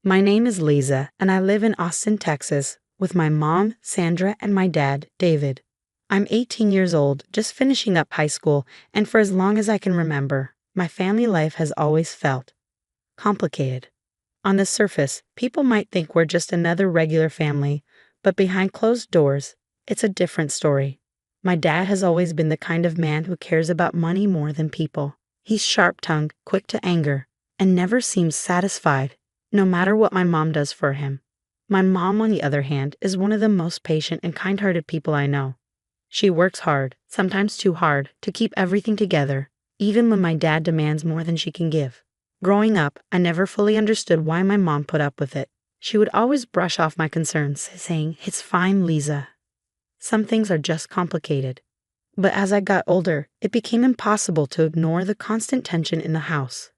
My name is Lisa, and I live in Austin, Texas, with my mom, Sandra, and my dad, David. I'm 18 years old, just finishing up high school, and for as long as I can remember, my family life has always felt complicated. On the surface, people might think we're just another regular family, but behind closed doors, it's a different story. My dad has always been the kind of man who cares about money more than people. He's sharp-tongued, quick to anger, and never seems satisfied, no matter what my mom does for him. My mom, on the other hand, is one of the most patient and kind-hearted people I know. She works hard, sometimes too hard, to keep everything together, even when my dad demands more than she can give. Growing up, I never fully understood why my mom put up with it. She would always brush off my concerns, saying, "It's fine, Lisa. Some things are just complicated." But as I got older, it became impossible to ignore the constant tension in the house.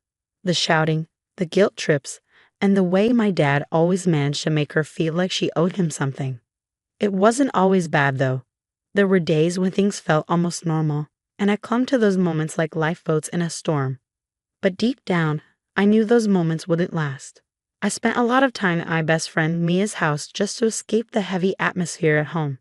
The shouting, the guilt trips, and the way my dad always managed to make her feel like she owed him something. It wasn't always bad, though. There were days when things felt almost normal, and I clung to those moments like lifeboats in a storm. But deep down, I knew those moments wouldn't last. I spent a lot of time at my best friend Mia's house just to escape the heavy atmosphere at home.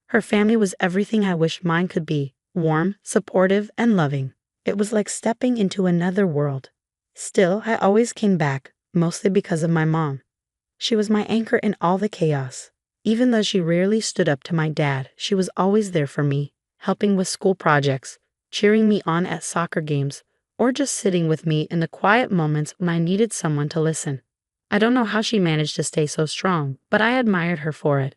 Her family was everything I wished mine could be: warm, supportive, and loving. It was like stepping into another world. Still, I always came back, mostly because of my mom. She was my anchor in all the chaos. Even though she rarely stood up to my dad, she was always there for me, helping with school projects, cheering me on at soccer games, or just sitting with me in the quiet moments when I needed someone to listen. I don't know how she managed to stay so strong, but I admired her for it.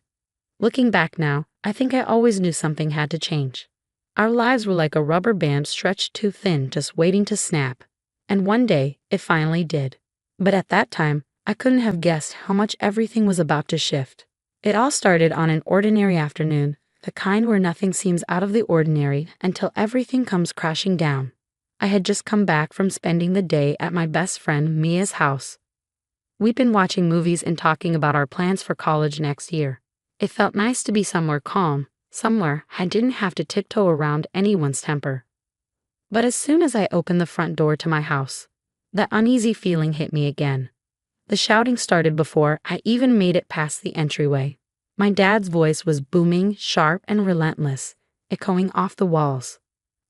Looking back now, I think I always knew something had to change. Our lives were like a rubber band stretched too thin, just waiting to snap. And one day, it finally did. But at that time, I couldn't have guessed how much everything was about to shift. It all started on an ordinary afternoon, the kind where nothing seems out of the ordinary until everything comes crashing down. I had just come back from spending the day at my best friend Mia's house. We'd been watching movies and talking about our plans for college next year. It felt nice to be somewhere calm, somewhere I didn't have to tiptoe around anyone's temper. But as soon as I opened the front door to my house, that uneasy feeling hit me again. The shouting started before I even made it past the entryway. My dad's voice was booming, sharp, and relentless, echoing off the walls.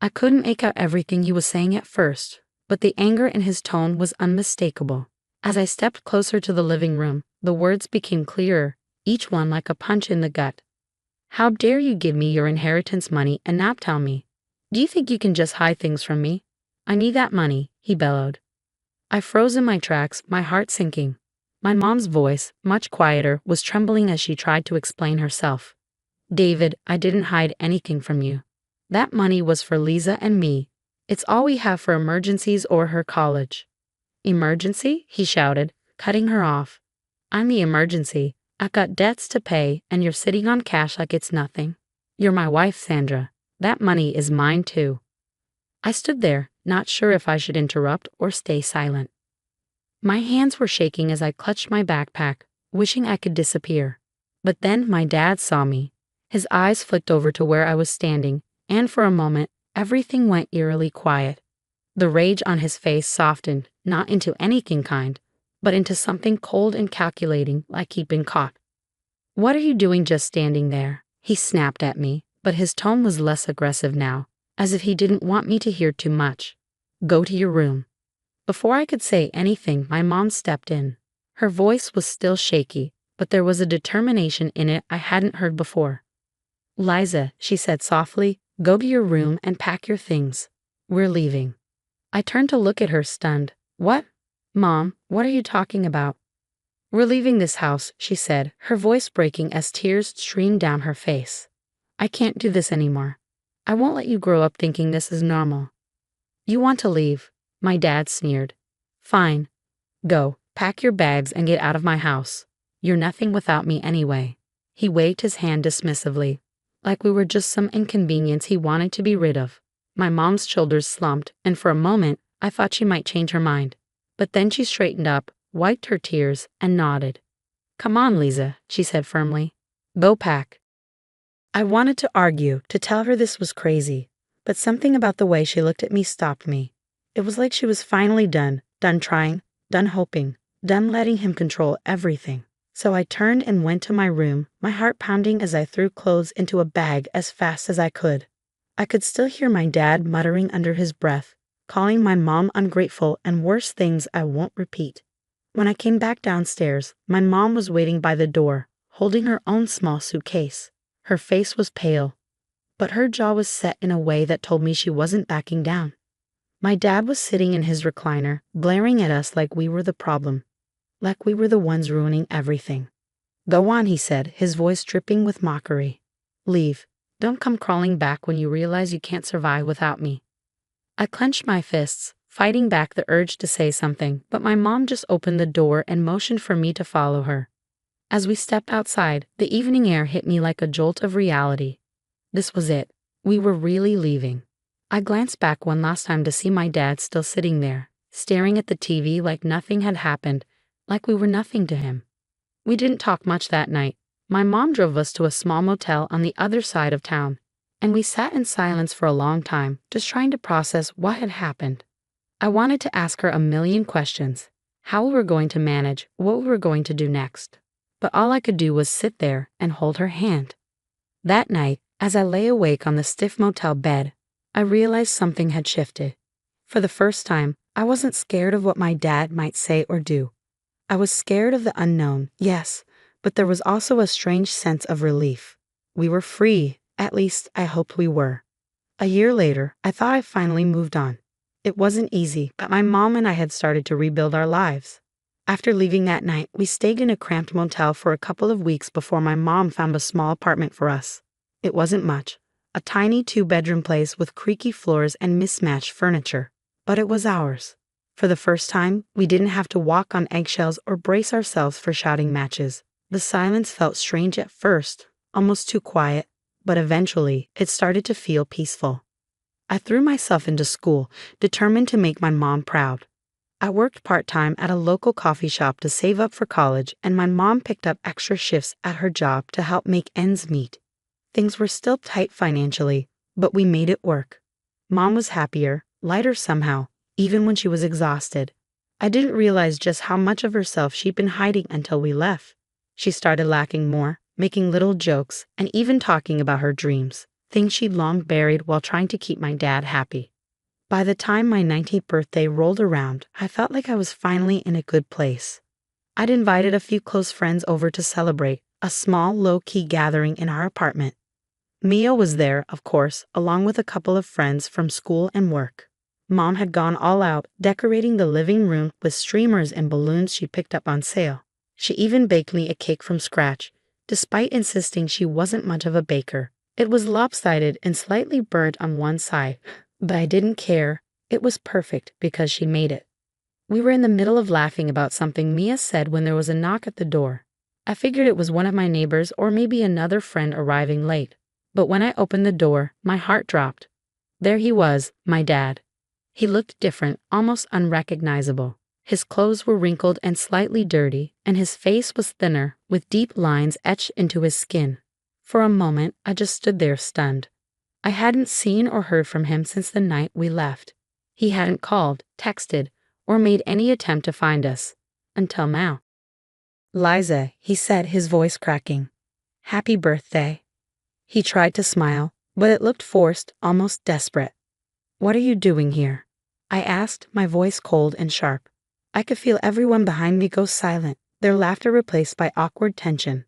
I couldn't make out everything he was saying at first, but the anger in his tone was unmistakable. As I stepped closer to the living room, the words became clearer, each one like a punch in the gut. "How dare you give me your inheritance money and not tell me? Do you think you can just hide things from me? I need that money," he bellowed. I froze in my tracks, my heart sinking. My mom's voice, much quieter, was trembling as she tried to explain herself. "David, I didn't hide anything from you. That money was for Lisa and me. It's all we have for emergencies or her college." "Emergency?" he shouted, cutting her off. "I'm the emergency. I've got debts to pay, and you're sitting on cash like it's nothing. You're my wife, Sandra. That money is mine too." I stood there, not sure if I should interrupt or stay silent. My hands were shaking as I clutched my backpack, wishing I could disappear. But then my dad saw me. His eyes flicked over to where I was standing, and for a moment, everything went eerily quiet. The rage on his face softened, not into anything kind, but into something cold and calculating, like he'd been caught. "What are you doing just standing there?" he snapped at me, but his tone was less aggressive now, as if he didn't want me to hear too much. "Go to your room." Before I could say anything, my mom stepped in. Her voice was still shaky, but there was a determination in it I hadn't heard before. "Liza," she said softly, "go to your room and pack your things. We're leaving." I turned to look at her, stunned. "What? Mom, what are you talking about?" "We're leaving this house," she said, her voice breaking as tears streamed down her face. "I can't do this anymore. I won't let you grow up thinking this is normal." "You want to leave?" my dad sneered. "Fine. Go, pack your bags and get out of my house. You're nothing without me anyway." He waved his hand dismissively, like we were just some inconvenience he wanted to be rid of. My mom's shoulders slumped, and for a moment, I thought she might change her mind. But then she straightened up, wiped her tears, and nodded. "Come on, Lisa," she said firmly. "Go pack." I wanted to argue, to tell her this was crazy, but something about the way she looked at me stopped me. It was like she was finally done trying, done hoping, done letting him control everything. So I turned and went to my room, my heart pounding as I threw clothes into a bag as fast as I could. I could still hear my dad muttering under his breath, calling my mom ungrateful and worse things I won't repeat. When I came back downstairs, my mom was waiting by the door, holding her own small suitcase. Her face was pale, but her jaw was set in a way that told me she wasn't backing down. My dad was sitting in his recliner, glaring at us like we were the problem, like we were the ones ruining everything. "Go on," he said, his voice dripping with mockery. "Leave. Don't come crawling back when you realize you can't survive without me." I clenched my fists, fighting back the urge to say something, but my mom just opened the door and motioned for me to follow her. As we stepped outside, the evening air hit me like a jolt of reality. This was it. We were really leaving. I glanced back one last time to see my dad still sitting there, staring at the TV like nothing had happened, like we were nothing to him. We didn't talk much that night. My mom drove us to a small motel on the other side of town, and we sat in silence for a long time, just trying to process what had happened. I wanted to ask her a million questions, how we were going to manage, what we were going to do next. But all I could do was sit there and hold her hand. That night, as I lay awake on the stiff motel bed, I realized something had shifted. For the first time, I wasn't scared of what my dad might say or do. I was scared of the unknown, yes, but there was also a strange sense of relief. We were free, at least I hoped we were. A year later, I thought I finally moved on. It wasn't easy, but my mom and I had started to rebuild our lives. After leaving that night, we stayed in a cramped motel for a couple of weeks before my mom found a small apartment for us. It wasn't much, a tiny 2-bedroom place with creaky floors and mismatched furniture, but it was ours. For the first time, we didn't have to walk on eggshells or brace ourselves for shouting matches. The silence felt strange at first, almost too quiet, but eventually, it started to feel peaceful. I threw myself into school, determined to make my mom proud. I worked part-time at a local coffee shop to save up for college, and my mom picked up extra shifts at her job to help make ends meet. Things were still tight financially, but we made it work. Mom was happier, lighter somehow, even when she was exhausted. I didn't realize just how much of herself she'd been hiding until we left. She started lacking more, making little jokes, and even talking about her dreams, things she'd long buried while trying to keep my dad happy. By the time my 19th birthday rolled around, I felt like I was finally in a good place. I'd invited a few close friends over to celebrate, a small, low-key gathering in our apartment. Mia was there, of course, along with a couple of friends from school and work. Mom had gone all out, decorating the living room with streamers and balloons she picked up on sale. She even baked me a cake from scratch, despite insisting she wasn't much of a baker. It was lopsided and slightly burnt on one side, but I didn't care. It was perfect because she made it. We were in the middle of laughing about something Mia said when there was a knock at the door. I figured it was one of my neighbors or maybe another friend arriving late. But when I opened the door, my heart dropped. There he was, my dad. He looked different, almost unrecognizable. His clothes were wrinkled and slightly dirty, and his face was thinner, with deep lines etched into his skin. For a moment, I just stood there stunned. I hadn't seen or heard from him since the night we left. He hadn't called, texted, or made any attempt to find us. Until now. "Liza," he said, his voice cracking. "Happy birthday." He tried to smile, but it looked forced, almost desperate. "What are you doing here?" I asked, my voice cold and sharp. I could feel everyone behind me go silent, their laughter replaced by awkward tension.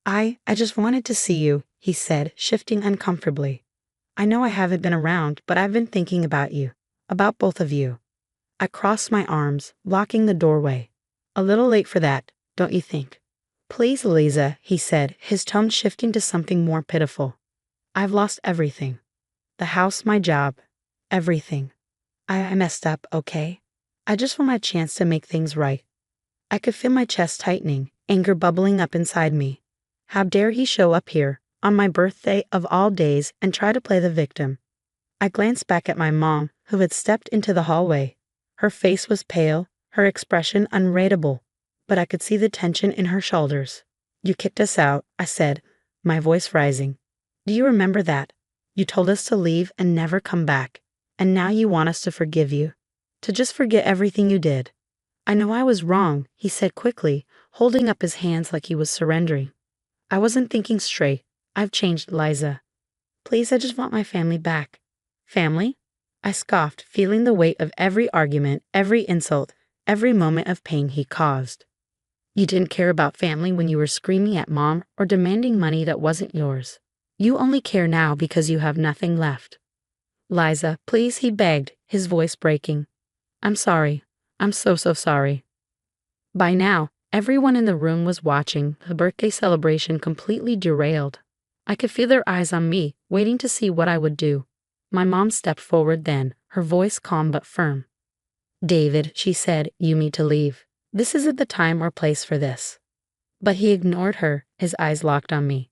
I just wanted to see you," he said, shifting uncomfortably. "I know I haven't been around, but I've been thinking about you. About both of you." I crossed my arms, blocking the doorway. "A little late for that, don't you think?" "Please, Liza," he said, his tone shifting to something more pitiful. "I've lost everything. The house, my job, everything. I messed up, okay? I just want my chance to make things right." I could feel my chest tightening, anger bubbling up inside me. How dare he show up here, on my birthday of all days, and try to play the victim? I glanced back at my mom, who had stepped into the hallway. Her face was pale, her expression unreadable, but I could see the tension in her shoulders. "You kicked us out," I said, my voice rising. "Do you remember that? You told us to leave and never come back, and now you want us to forgive you, to just forget everything you did." I know I was wrong, he said quickly, holding up his hands like he was surrendering. I wasn't thinking straight. I've changed, Liza. Please, I just want my family back. Family? I scoffed, feeling the weight of every argument, every insult, every moment of pain he caused. You didn't care about family when you were screaming at Mom or demanding money that wasn't yours. You only care now because you have nothing left. Liza, please, he begged, his voice breaking. I'm sorry. I'm so sorry. By now, everyone in the room was watching the birthday celebration completely derailed. I could feel their eyes on me, waiting to see what I would do. My mom stepped forward then, her voice calm but firm. David, she said, you need to leave. This isn't the time or place for this. But he ignored her, his eyes locked on me.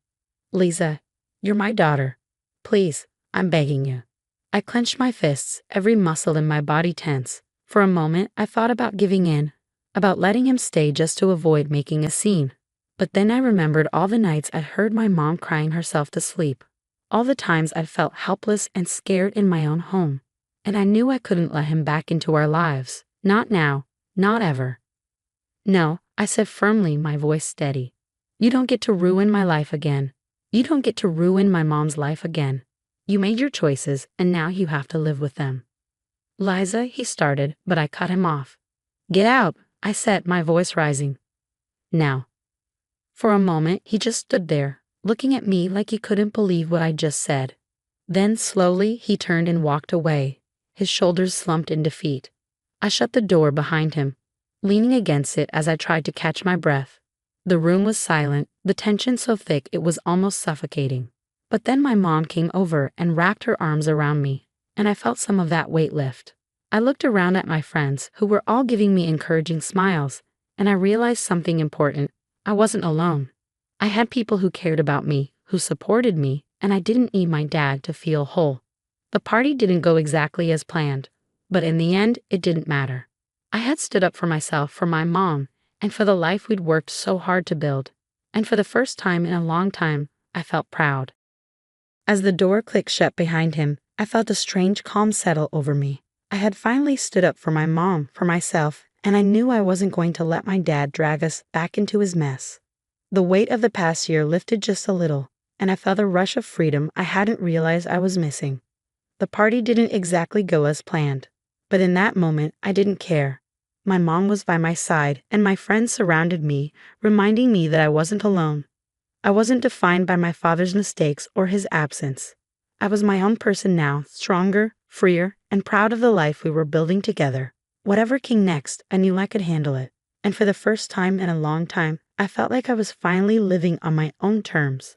Liza, you're my daughter. Please, I'm begging you. I clenched my fists, every muscle in my body tense. For a moment, I thought about giving in, about letting him stay just to avoid making a scene. But then I remembered all the nights I'd heard my mom crying herself to sleep, all the times I'd felt helpless and scared in my own home. And I knew I couldn't let him back into our lives. Not now, not ever. No, I said firmly, my voice steady. You don't get to ruin my life again. You don't get to ruin my mom's life again. You made your choices, and now you have to live with them. Liza, he started, but I cut him off. Get out, I said, my voice rising. Now. For a moment, he just stood there, looking at me like he couldn't believe what I just said. Then, slowly, he turned and walked away, his shoulders slumped in defeat. I shut the door behind him, leaning against it as I tried to catch my breath. The room was silent, the tension so thick it was almost suffocating. But then my mom came over and wrapped her arms around me, and I felt some of that weight lift. I looked around at my friends, who were all giving me encouraging smiles, and I realized something important. I wasn't alone. I had people who cared about me, who supported me, and I didn't need my dad to feel whole. The party didn't go exactly as planned, but in the end, it didn't matter. I had stood up for myself, for my mom, and for the life we'd worked so hard to build. And for the first time in a long time, I felt proud. As the door clicked shut behind him, I felt a strange calm settle over me. I had finally stood up for my mom, for myself, and I knew I wasn't going to let my dad drag us back into his mess. The weight of the past year lifted just a little, and I felt a rush of freedom I hadn't realized I was missing. The party didn't exactly go as planned, but in that moment, I didn't care. My mom was by my side, and my friends surrounded me, reminding me that I wasn't alone. I wasn't defined by my father's mistakes or his absence. I was my own person now, stronger, freer, and proud of the life we were building together. Whatever came next, I knew I could handle it. And for the first time in a long time, I felt like I was finally living on my own terms.